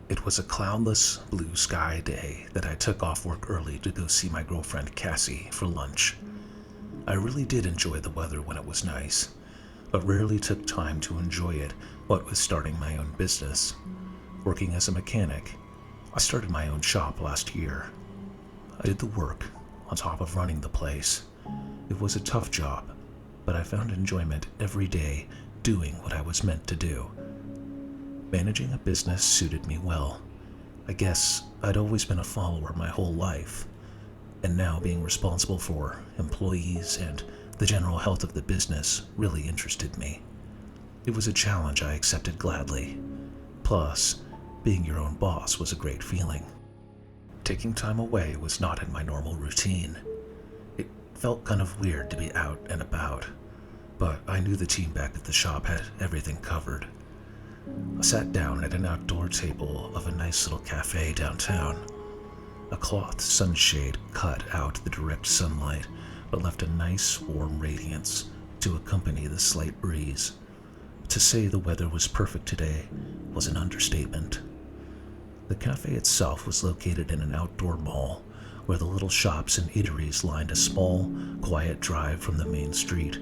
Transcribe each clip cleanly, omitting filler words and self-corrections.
It was a cloudless, blue sky day that I took off work early to go see my girlfriend Cassie for lunch. I really did enjoy the weather when it was nice, but rarely took time to enjoy it what with starting my own business. Working as a mechanic, I started my own shop last year. I did the work on top of running the place. It was a tough job, but I found enjoyment every day doing what I was meant to do. Managing a business suited me well. I guess I'd always been a follower my whole life, and now being responsible for employees and the general health of the business really interested me. It was a challenge I accepted gladly. Plus, being your own boss was a great feeling. Taking time away was not in my normal routine. It felt kind of weird to be out and about, but I knew the team back at the shop had everything covered. I sat down at an outdoor table of a nice little cafe downtown. A cloth sunshade cut out the direct sunlight, but left a nice warm radiance to accompany the slight breeze. To say the weather was perfect today was an understatement. The cafe itself was located in an outdoor mall where the little shops and eateries lined a small, quiet drive from the main street.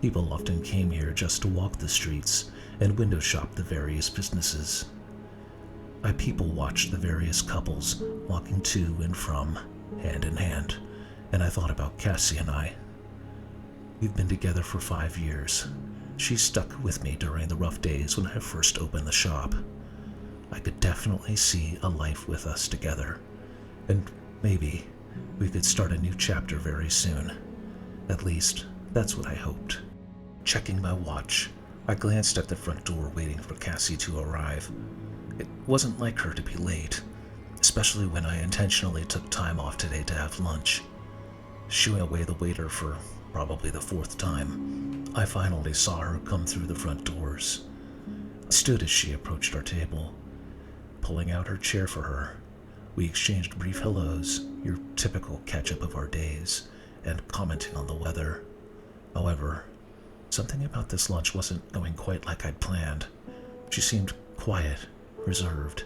People often came here just to walk the streets and window shop the various businesses. I people watched the various couples walking to and from, hand in hand, and I thought about Cassie and I. We've been together for 5 years. She stuck with me during the rough days when I first opened the shop. I could definitely see a life with us together, and maybe we could start a new chapter very soon. At least, that's what I hoped. Checking my watch, I glanced at the front door waiting for Cassie to arrive. It wasn't like her to be late, especially when I intentionally took time off today to have lunch. Shooing away the waiter for probably the 4th time, I finally saw her come through the front doors. I stood as she approached our table. Pulling out her chair for her, we exchanged brief hellos, your typical catch-up of our days, and commenting on the weather. However, something about this lunch wasn't going quite like I'd planned. She seemed quiet, reserved,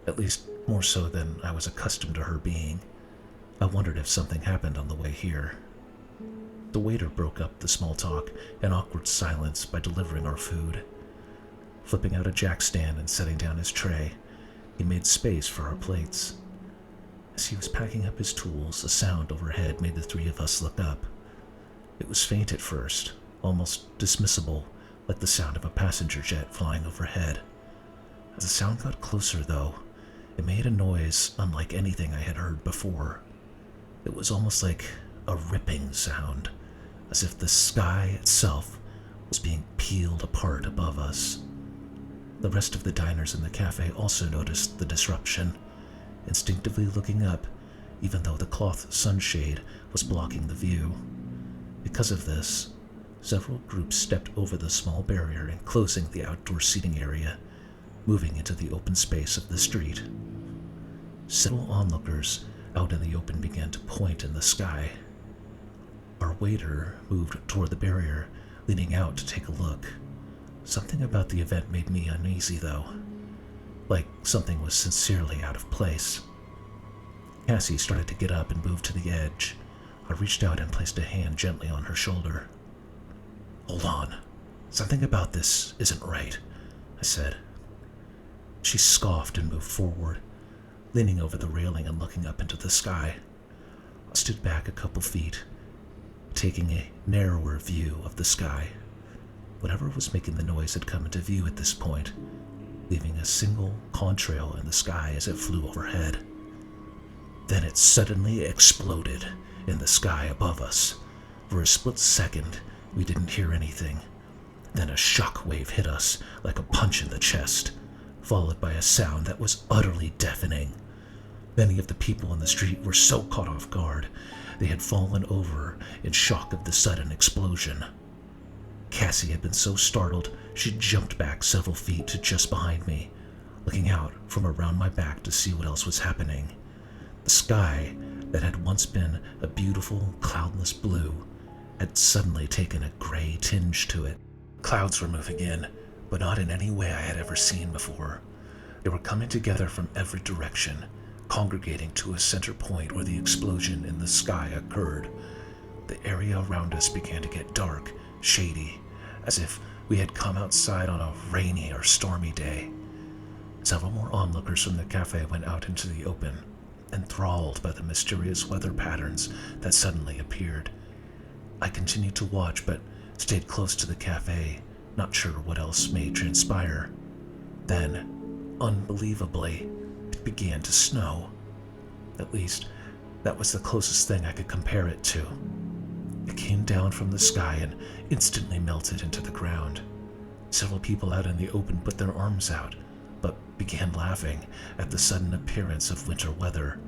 at least more so than I was accustomed to her being. I wondered if something happened on the way here. The waiter broke up the small talk and awkward silence by delivering our food. Flipping out a jack stand and setting down his tray, he made space for our plates. As he was packing up his tools, a sound overhead made the 3 of us look up. It was faint at first, almost dismissible, like the sound of a passenger jet flying overhead. As the sound got closer, though, it made a noise unlike anything I had heard before. It was almost like a ripping sound, as if the sky itself was being peeled apart above us. The rest of the diners in the cafe also noticed the disruption, instinctively looking up, even though the cloth sunshade was blocking the view. Because of this, several groups stepped over the small barrier enclosing the outdoor seating area, moving into the open space of the street. Several onlookers out in the open began to point in the sky. Our waiter moved toward the barrier, leaning out to take a look. Something about the event made me uneasy, though, like something was sincerely out of place. Cassie started to get up and move to the edge. I reached out and placed a hand gently on her shoulder. "Hold on. Something about this isn't right," I said. She scoffed and moved forward, leaning over the railing and looking up into the sky. I stood back a couple feet, taking a narrower view of the sky. Whatever was making the noise had come into view at this point, leaving a single contrail in the sky as it flew overhead. Then it suddenly exploded in the sky above us. For a split second, we didn't hear anything. Then a shock wave hit us like a punch in the chest, followed by a sound that was utterly deafening. Many of the people in the street were so caught off guard, they had fallen over in shock of the sudden explosion. Cassie had been so startled, she jumped back several feet to just behind me, looking out from around my back to see what else was happening. The sky, that had once been a beautiful, cloudless blue, had suddenly taken a gray tinge to it. Clouds were moving in, but not in any way I had ever seen before. They were coming together from every direction, congregating to a center point where the explosion in the sky occurred. The area around us began to get dark, shady, as if we had come outside on a rainy or stormy day. Several more onlookers from the cafe went out into the open, enthralled by the mysterious weather patterns that suddenly appeared. I continued to watch, but stayed close to the cafe, not sure what else may transpire. Then, unbelievably, it began to snow. At least, that was the closest thing I could compare it to. It came down from the sky and instantly melted into the ground. Several people out in the open put their arms out, but began laughing at the sudden appearance of winter weather.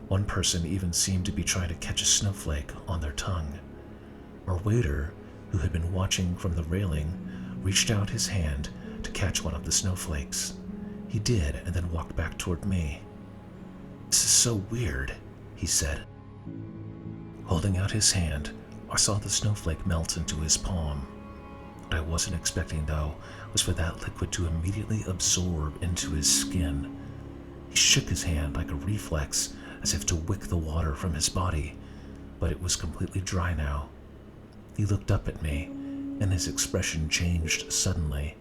One person even seemed to be trying to catch a snowflake on their tongue. Our waiter, who had been watching from the railing, reached out his hand to catch one of the snowflakes. He did, and then walked back toward me. "This is so weird," he said. Holding out his hand, I saw the snowflake melt into his palm. What I wasn't expecting, though, was for that liquid to immediately absorb into his skin. He shook his hand like a reflex, as if to wick the water from his body, but it was completely dry now. He looked up at me, and his expression changed suddenly.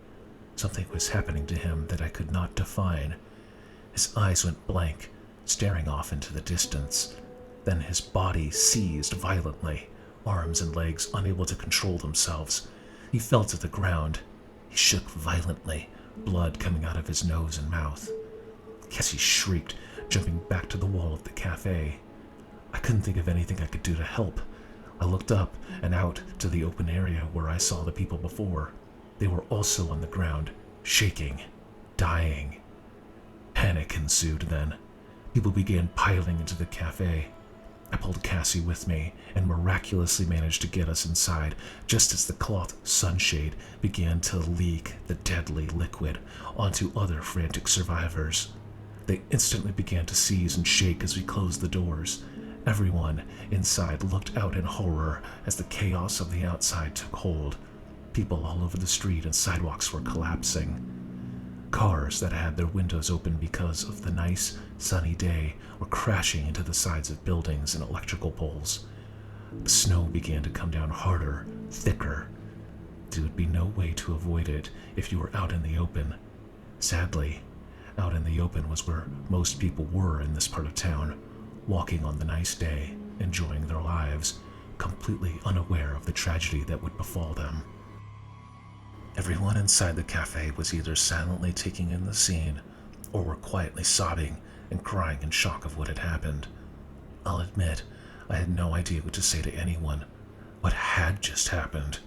Something was happening to him that I could not define. His eyes went blank, staring off into the distance. Then his body seized violently, arms and legs unable to control themselves. He fell to the ground. He shook violently, blood coming out of his nose and mouth. Cassie shrieked, jumping back to the wall of the cafe. I couldn't think of anything I could do to help. I looked up and out to the open area where I saw the people before. They were also on the ground, shaking, dying. Panic ensued then. People began piling into the cafe. I pulled Cassie with me and miraculously managed to get us inside just as the cloth sunshade began to leak the deadly liquid onto other frantic survivors. They instantly began to seize and shake as we closed the doors. Everyone inside looked out in horror as the chaos of the outside took hold. People all over the street and sidewalks were collapsing. Cars that had their windows open because of the nice, sunny day were crashing into the sides of buildings and electrical poles. The snow began to come down harder, thicker. There would be no way to avoid it if you were out in the open. Sadly, out in the open was where most people were in this part of town, walking on the nice day, enjoying their lives, completely unaware of the tragedy that would befall them. Everyone inside the cafe was either silently taking in the scene or were quietly sobbing and crying in shock of what had happened. I'll admit, I had no idea what to say to anyone. What had just happened?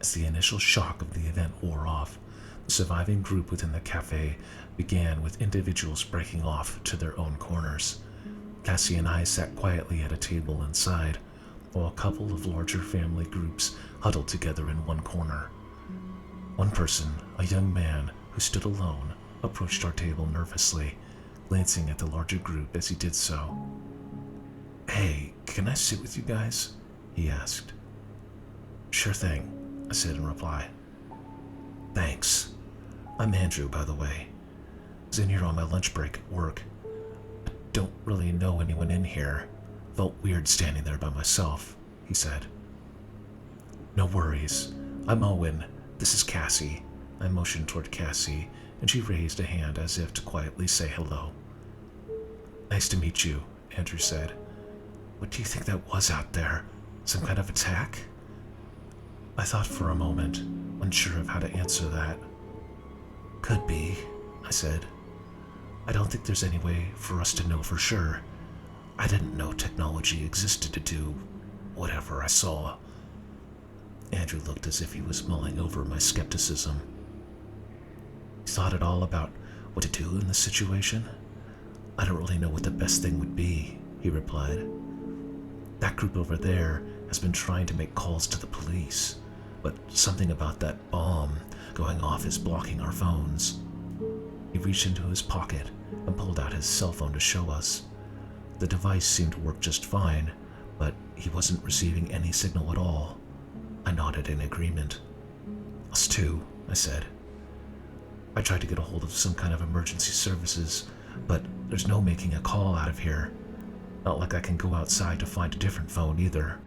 As the initial shock of the event wore off, the surviving group within the cafe began with individuals breaking off to their own corners. Cassie and I sat quietly at a table inside, while a couple of larger family groups huddled together in one corner. One person, a young man who stood alone, approached our table nervously, glancing at the larger group as he did so. "Hey, can I sit with you guys?" he asked. "Sure thing," I said in reply. "Thanks. I'm Andrew, by the way. I was in here on my lunch break at work. I don't really know anyone in here. Felt weird standing there by myself," he said. "No worries. I'm Owen. This is Cassie." I motioned toward Cassie, and she raised a hand as if to quietly say hello. "Nice to meet you," Andrew said. "What do you think that was out there? Some kind of attack?" I thought for a moment, unsure of how to answer that. "Could be," I said. "I don't think there's any way for us to know for sure. I didn't know technology existed to do whatever I saw." Andrew looked as if he was mulling over my skepticism. "You thought at all about what to do in this situation?" "I don't really know what the best thing would be," he replied. "That group over there has been trying to make calls to the police, but something about that bomb going off is blocking our phones." He reached into his pocket and pulled out his cell phone to show us. The device seemed to work just fine, but he wasn't receiving any signal at all. I nodded in agreement. "Us too," I said. I tried to get a hold of some kind of emergency services, but there's no making a call out of here. Not like I can go outside to find a different phone either."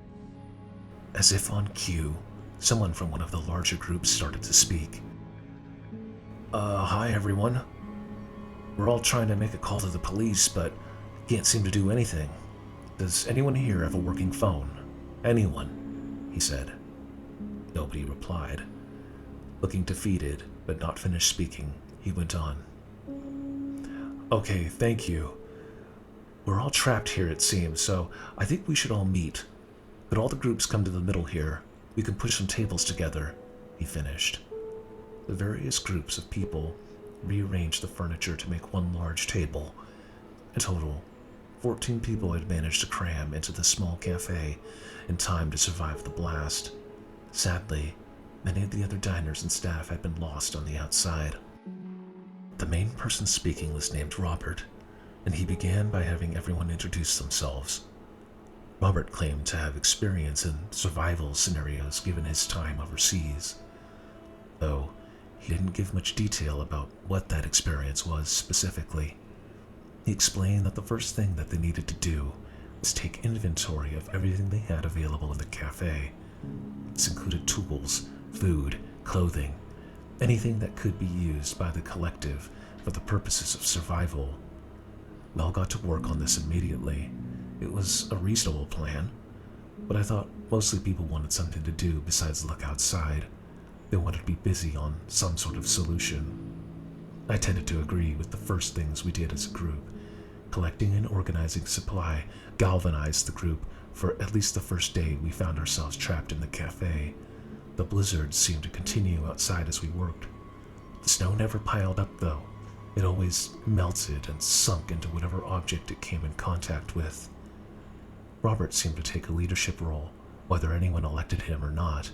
As if on cue, someone from one of the larger groups started to speak. Hi everyone. We're all trying to make a call to the police, but can't seem to do anything. Does anyone here have a working phone? Anyone?" he said. Nobody replied. Looking defeated, but not finished speaking, he went on. "Okay, thank you. We're all trapped here, it seems, so I think we should all meet. Could all the groups come to the middle here? We can push some tables together," he finished. The various groups of people rearranged the furniture to make one large table. In total, 14 people had managed to cram into the small cafe in time to survive the blast. Sadly, many of the other diners and staff had been lost on the outside. The main person speaking was named Robert, and he began by having everyone introduce themselves. Robert claimed to have experience in survival scenarios given his time overseas, though he didn't give much detail about what that experience was specifically. He explained that the first thing that they needed to do was take inventory of everything they had available in the cafe. This included tools, food, clothing, anything that could be used by the collective for the purposes of survival. We all got to work on this immediately. It was a reasonable plan, but I thought mostly people wanted something to do besides look outside. They wanted to be busy on some sort of solution. I tended to agree with the first things we did as a group. Collecting and organizing supply galvanized the group for at least the first day we found ourselves trapped in the cafe. The blizzard seemed to continue outside as we worked. The snow never piled up, though. It always melted and sunk into whatever object it came in contact with. Robert seemed to take a leadership role, whether anyone elected him or not.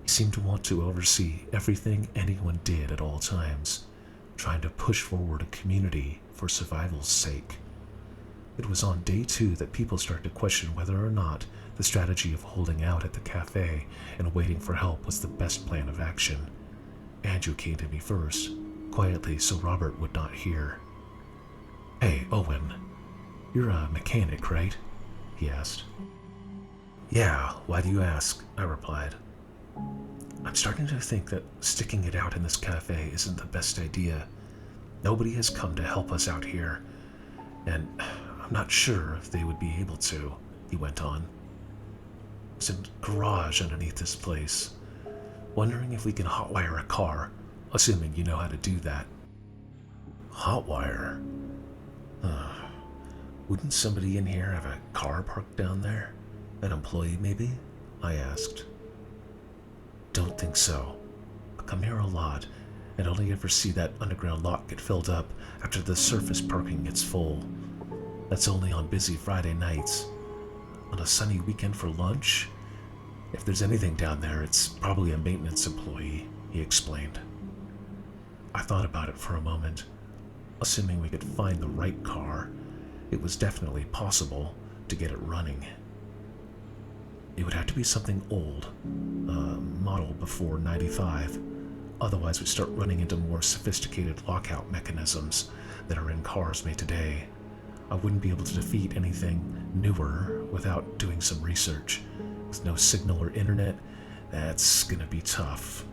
He seemed to want to oversee everything anyone did at all times, trying to push forward a community for survival's sake. It was on day 2 that people started to question whether or not the strategy of holding out at the cafe and waiting for help was the best plan of action. Andrew came to me first, quietly so Robert would not hear. "Hey, Owen, you're a mechanic, right?" he asked. "Yeah, why do you ask?" I replied. "I'm starting to think that sticking it out in this cafe isn't the best idea. Nobody has come to help us out here, and I'm not sure if they would be able to," he went on. "There's a garage underneath this place. Wondering if we can hotwire a car, assuming you know how to do that." "Hotwire? Wouldn't somebody in here have a car parked down there? An employee, maybe?" I asked. "Don't think so. I come here a lot and only ever see that underground lot get filled up after the surface parking gets full. That's only on busy Friday nights. On a sunny weekend for lunch? If there's anything down there, it's probably a maintenance employee," he explained. I thought about it for a moment. Assuming we could find the right car, it was definitely possible to get it running. It would have to be something old, a model before '95. Otherwise, we'd start running into more sophisticated lockout mechanisms that are in cars made today. I wouldn't be able to defeat anything newer without doing some research. With no signal or internet, that's gonna be tough.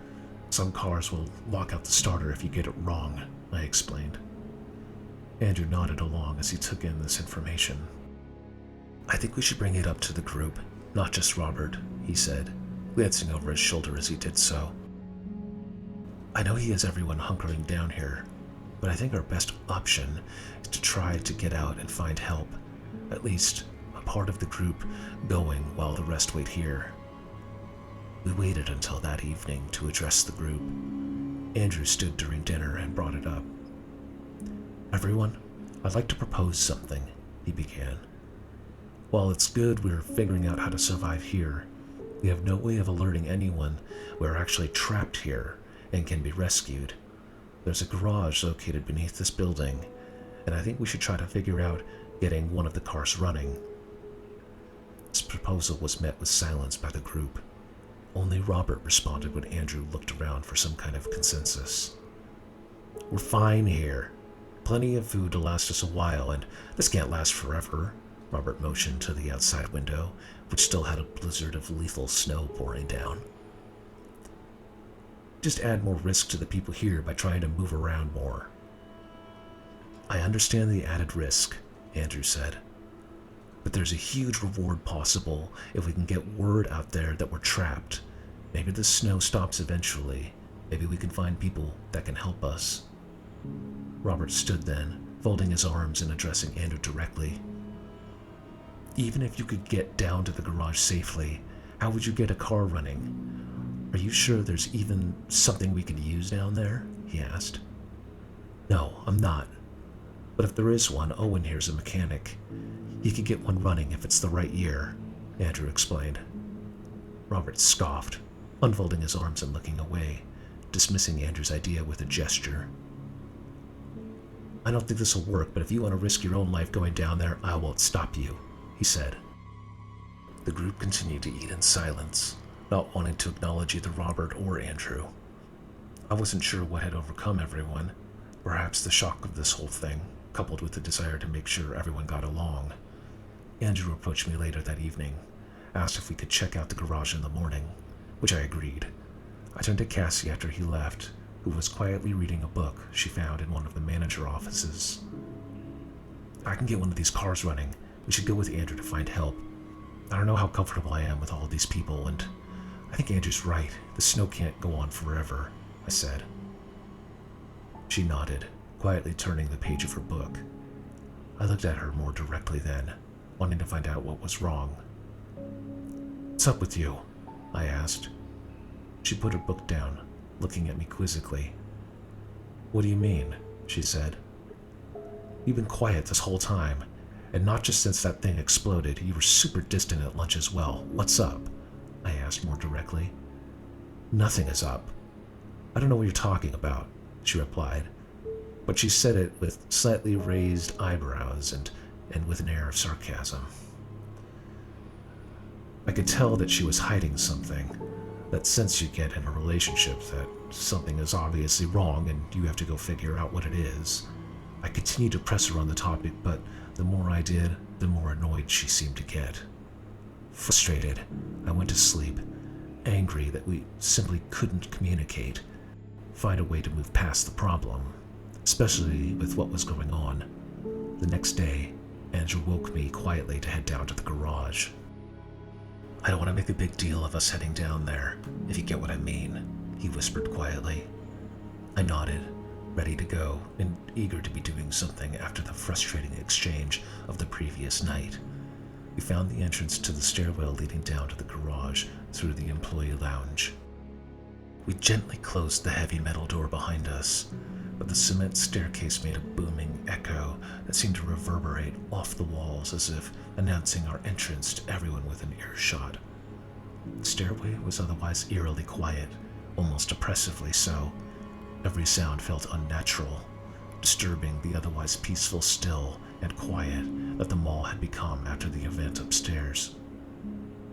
Some cars will lock out the starter if you get it wrong, I explained. Andrew nodded along as he took in this information. "I think we should bring it up to the group, not just Robert," he said, glancing over his shoulder as he did so. "I know he has everyone hunkering down here, but I think our best option is to try to get out and find help, at least a part of the group going while the rest wait here." We waited until that evening to address the group. Andrew stood during dinner and brought it up. "Everyone, I'd like to propose something," he began. "While it's good we're figuring out how to survive here, we have no way of alerting anyone we're actually trapped here and can be rescued. There's a garage located beneath this building, and I think we should try to figure out getting one of the cars running." This proposal was met with silence by the group. Only Robert responded when Andrew looked around for some kind of consensus. We're fine here. Plenty of food to last us a while, and this can't last forever. Robert motioned to the outside window, which still had a blizzard of lethal snow pouring down. Just add more risk to the people here by trying to move around more. I understand the added risk, Andrew said. But there's a huge reward possible if we can get word out there that we're trapped. Maybe the snow stops eventually. Maybe we can find people that can help us. Robert stood then, folding his arms and addressing Andrew directly. Even if you could get down to the garage safely, how would you get a car running? Are you sure there's even something we could use down there? He asked. No, I'm not. But if there is one, Owen here's a mechanic. He could get one running if it's the right year, Andrew explained. Robert scoffed, unfolding his arms and looking away, dismissing Andrew's idea with a gesture. I don't think this will work, but if you want to risk your own life going down there, I won't stop you, he said. The group continued to eat in silence, not wanting to acknowledge either Robert or Andrew. I wasn't sure what had overcome everyone, perhaps the shock of this whole thing, coupled with the desire to make sure everyone got along. Andrew approached me later that evening, asked if we could check out the garage in the morning, which I agreed. I turned to Cassie after he left, who was quietly reading a book she found in one of the manager offices. I can get one of these cars running. We should go with Andrew to find help. I don't know how comfortable I am with all these people, and I think Andrew's right. The snow can't go on forever, I said. She nodded, quietly turning the page of her book. I looked at her more directly then, wanting to find out what was wrong. What's up with you? I asked. She put her book down, looking at me quizzically. What do you mean? She said. You've been quiet this whole time, and not just since that thing exploded. You were super distant at lunch as well. What's up? I asked more directly. Nothing is up. I don't know what you're talking about, she replied, but she said it with slightly raised eyebrows and with an air of sarcasm. I could tell that she was hiding something, that sense you get in a relationship that something is obviously wrong and you have to go figure out what it is. I continued to press her on the topic, but the more I did, the more annoyed she seemed to get. Frustrated, I went to sleep, angry that we simply couldn't communicate, find a way to move past the problem, especially with what was going on. The next day, Andrew woke me quietly to head down to the garage. I don't want to make a big deal of us heading down there, if you get what I mean, he whispered quietly. I nodded, ready to go and eager to be doing something after the frustrating exchange of the previous night. We found the entrance to the stairwell leading down to the garage through the employee lounge. We gently closed the heavy metal door behind us, but the cement staircase made a booming echo that seemed to reverberate off the walls as if announcing our entrance to everyone within earshot. The stairway was otherwise eerily quiet, almost oppressively so. Every sound felt unnatural, disturbing the otherwise peaceful, still, and quiet that the mall had become after the event upstairs.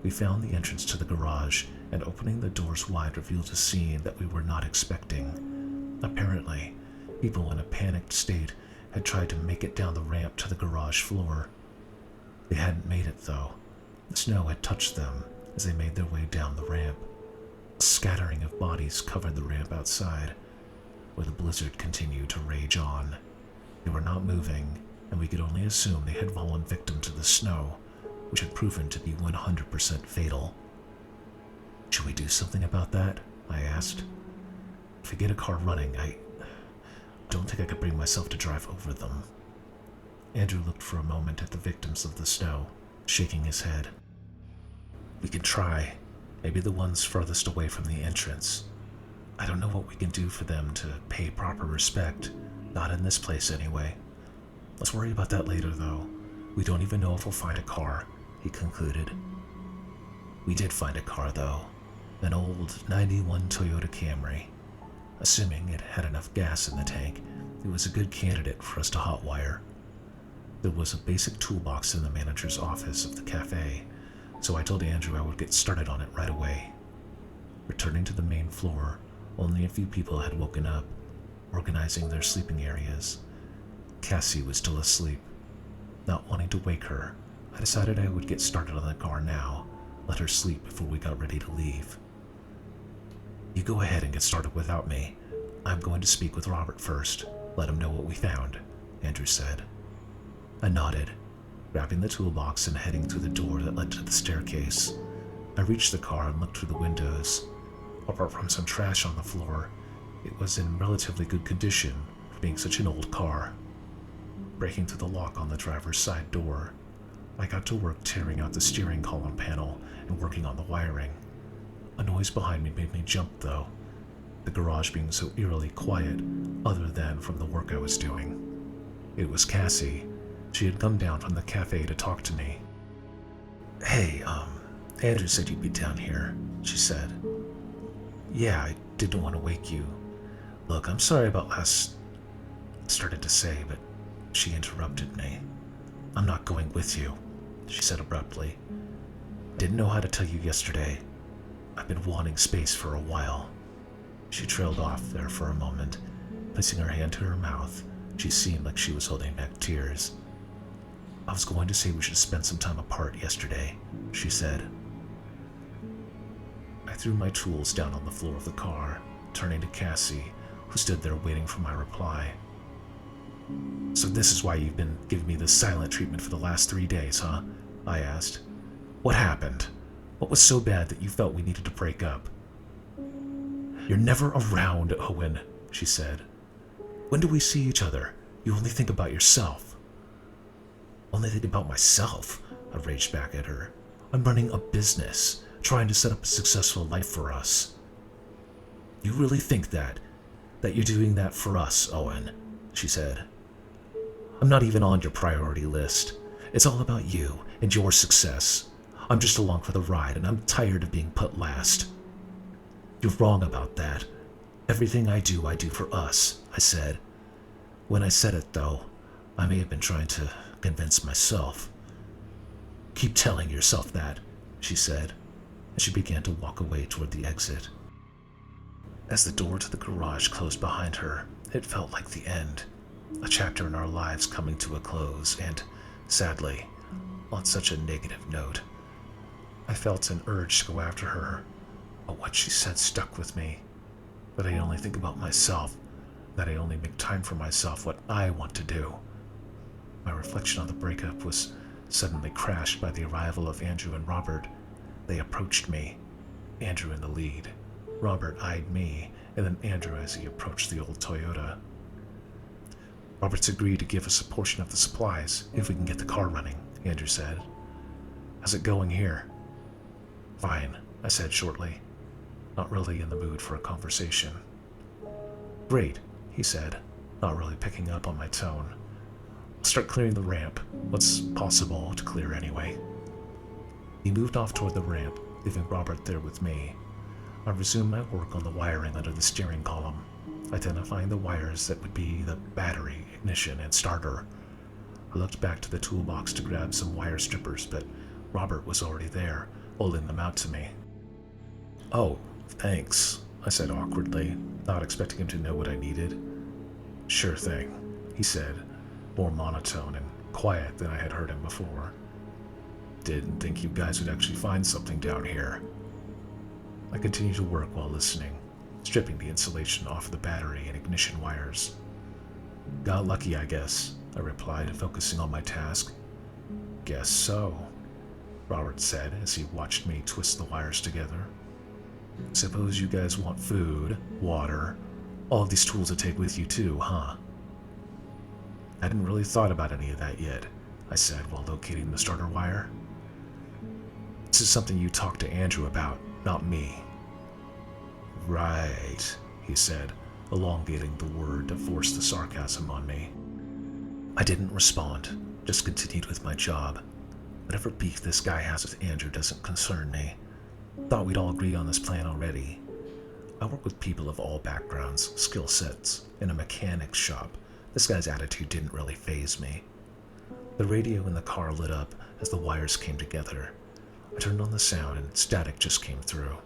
We found the entrance to the garage, and opening the doors wide revealed a scene that we were not expecting. Apparently, people in a panicked state had tried to make it down the ramp to the garage floor. They hadn't made it, though. The snow had touched them as they made their way down the ramp. A scattering of bodies covered the ramp outside, where the blizzard continued to rage on. They were not moving, and we could only assume they had fallen victim to the snow, which had proven to be 100% fatal. Should we do something about that? I asked. If we get a car running, I don't think I could bring myself to drive over them. Andrew looked for a moment at the victims of the snow, shaking his head. We can try. Maybe the ones furthest away from the entrance. I don't know what we can do for them to pay proper respect. Not in this place, anyway. Let's worry about that later, though. We don't even know if we'll find a car, he concluded. We did find a car, though. An old 91 Toyota Camry. Assuming it had enough gas in the tank, it was a good candidate for us to hotwire. There was a basic toolbox in the manager's office of the cafe, so I told Andrew I would get started on it right away. Returning to the main floor, only a few people had woken up. organizing their sleeping areas. Cassie was still asleep. Not wanting to wake her, I decided I would get started on the car now, let her sleep before we got ready to leave. You go ahead and get started without me. I'm going to speak with Robert first, let him know what we found, Andrew said. I nodded, grabbing the toolbox and heading through the door that led to the staircase. I reached the car and looked through the windows. Apart from some trash on the floor, it was in relatively good condition for being such an old car. Breaking through the lock on the driver's side door, I got to work tearing out the steering column panel and working on the wiring. A noise behind me made me jump, though, the garage being so eerily quiet, other than from the work I was doing. It was Cassie. She had come down from the cafe to talk to me. Hey, Andrew said you'd be down here, she said. Yeah, I didn't want to wake you. Look, I'm sorry about last... started to say, but she interrupted me. I'm not going with you, she said abruptly. Didn't know how to tell you yesterday. I've been wanting space for a while. She trailed off there for a moment. Placing her hand to her mouth, she seemed like she was holding back tears. I was going to say we should spend some time apart yesterday, she said. I threw my tools down on the floor of the car, turning to Cassie, who stood there waiting for my reply. So this is why you've been giving me this silent treatment for the last 3 days, huh? I asked. What happened? What was so bad that you felt we needed to break up? You're never around, Owen, she said. When do we see each other? You only think about yourself. Only think about myself, I raged back at her. I'm running a business, trying to set up a successful life for us. You really think that you're doing that for us, Owen, she said. I'm not even on your priority list. It's all about you and your success. I'm just along for the ride, and I'm tired of being put last. You're wrong about that. Everything I do for us, I said. When I said it, though, I may have been trying to convince myself. Keep telling yourself that, she said, and she began to walk away toward the exit. As the door to the garage closed behind her, it felt like the end, a chapter in our lives coming to a close, and, sadly, on such a negative note. I felt an urge to go after her, but what she said stuck with me. That I only think about myself, that I only make time for myself, what I want to do. My reflection on the breakup was suddenly crashed by the arrival of Andrew and Robert. They approached me, Andrew in the lead. Robert eyed me, and then Andrew as he approached the old Toyota. Robert's agreed to give us a portion of the supplies if we can get the car running, Andrew said. How's it going here? Fine, I said shortly, not really in the mood for a conversation. Great, he said, not really picking up on my tone. I'll start clearing the ramp, what's possible to clear anyway. He moved off toward the ramp, leaving Robert there with me. I resumed my work on the wiring under the steering column, identifying the wires that would be the battery, ignition, and starter. I looked back to the toolbox to grab some wire strippers, but Robert was already there, holding them out to me. Oh, thanks, I said awkwardly, not expecting him to know what I needed. Sure thing, he said, more monotone and quiet than I had heard him before. Didn't think you guys would actually find something down here. I continued to work while listening, stripping the insulation off the battery and ignition wires. Got lucky, I guess, I replied, focusing on my task. Guess so, Robert said as he watched me twist the wires together. Suppose you guys want food, water, all of these tools to take with you too, huh? I hadn't really thought about any of that yet, I said while locating the starter wire. This is something you talk to Andrew about, not me. Right, he said, elongating the word to force the sarcasm on me. I didn't respond, just continued with my job. Whatever beef this guy has with Andrew doesn't concern me. Thought we'd all agreed on this plan already. I work with people of all backgrounds, skill sets, in a mechanic's shop. This guy's attitude didn't really faze me. The radio in the car lit up as the wires came together. I turned on the sound and static just came through.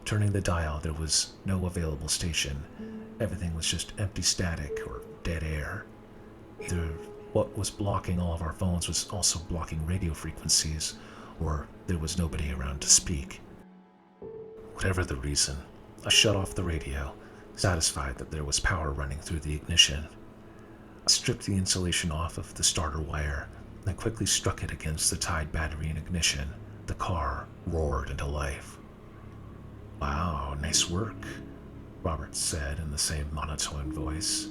Turning the dial, there was no available station, Everything was just empty static or dead air. Either what was blocking all of our phones was also blocking radio frequencies, or there was nobody around to speak. Whatever the reason, I shut off the radio, satisfied that there was power running through the ignition. I stripped the insulation off of the starter wire and quickly struck it against the tied battery in ignition. The car roared into life. "Wow, nice work," Robert said in the same monotone voice.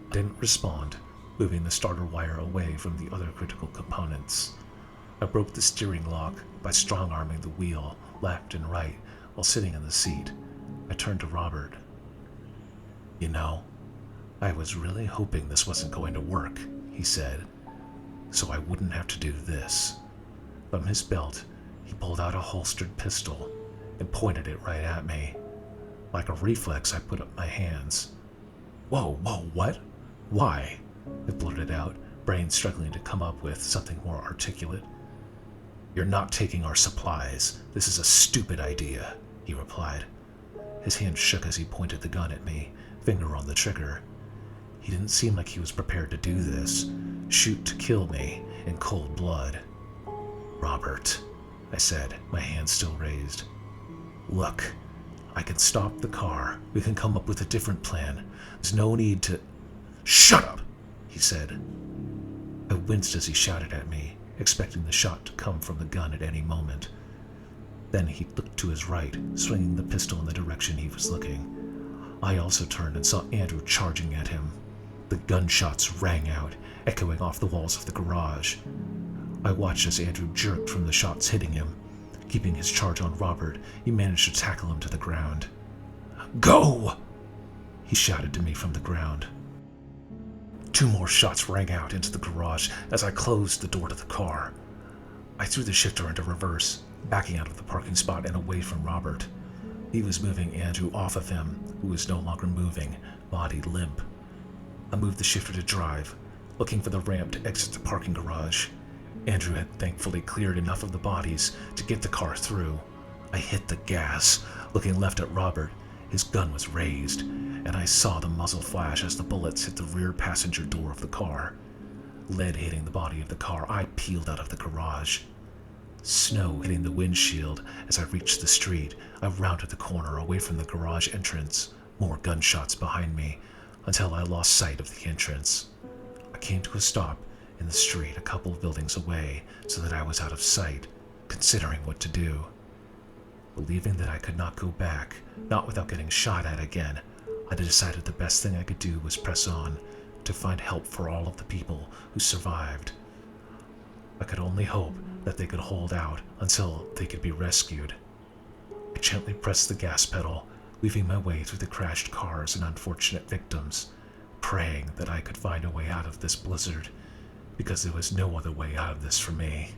I didn't respond, moving the starter wire away from the other critical components. I broke the steering lock by strong-arming the wheel left and right while sitting in the seat. I turned to Robert. "You know, I was really hoping this wasn't going to work," he said, "so I wouldn't have to do this." From his belt, he pulled out a holstered pistol and pointed it right at me. Like a reflex, I put up my hands. Whoa, what? Why?" I blurted out, brain struggling to come up with something more articulate. "You're not taking our supplies. This is a stupid idea," he replied. His hand shook as he pointed the gun at me, finger on the trigger. He didn't seem like he was prepared to do this, shoot to kill me in cold blood. "Robert," I said, my hand still raised. "Look, I can stop the car. We can come up with a different plan. There's no need to—" "Shut up!" he said. I winced as he shouted at me, expecting the shot to come from the gun at any moment. Then he looked to his right, swinging the pistol in the direction he was looking. I also turned and saw Andrew charging at him. The gunshots rang out, echoing off the walls of the garage. I watched as Andrew jerked from the shots hitting him. Keeping his charge on Robert, he managed to tackle him to the ground. "Go!" he shouted to me from the ground. 2 more shots rang out into the garage as I closed the door to the car. I threw the shifter into reverse, backing out of the parking spot and away from Robert. He was moving Andrew off of him, who was no longer moving, body limp. I moved the shifter to drive, looking for the ramp to exit the parking garage. Andrew had thankfully cleared enough of the bodies to get the car through. I hit the gas, looking left at Robert. His gun was raised, and I saw the muzzle flash as the bullets hit the rear passenger door of the car. Lead hitting the body of the car, I peeled out of the garage. Snow hitting the windshield as I reached the street. I rounded the corner away from the garage entrance, more gunshots behind me, until I lost sight of the entrance. I came to a stop in the street a couple of buildings away so that I was out of sight, considering what to do. Believing that I could not go back, not without getting shot at again, I decided the best thing I could do was press on, to find help for all of the people who survived. I could only hope that they could hold out until they could be rescued. I gently pressed the gas pedal, weaving my way through the crashed cars and unfortunate victims, praying that I could find a way out of this blizzard, because there was no other way out of this for me.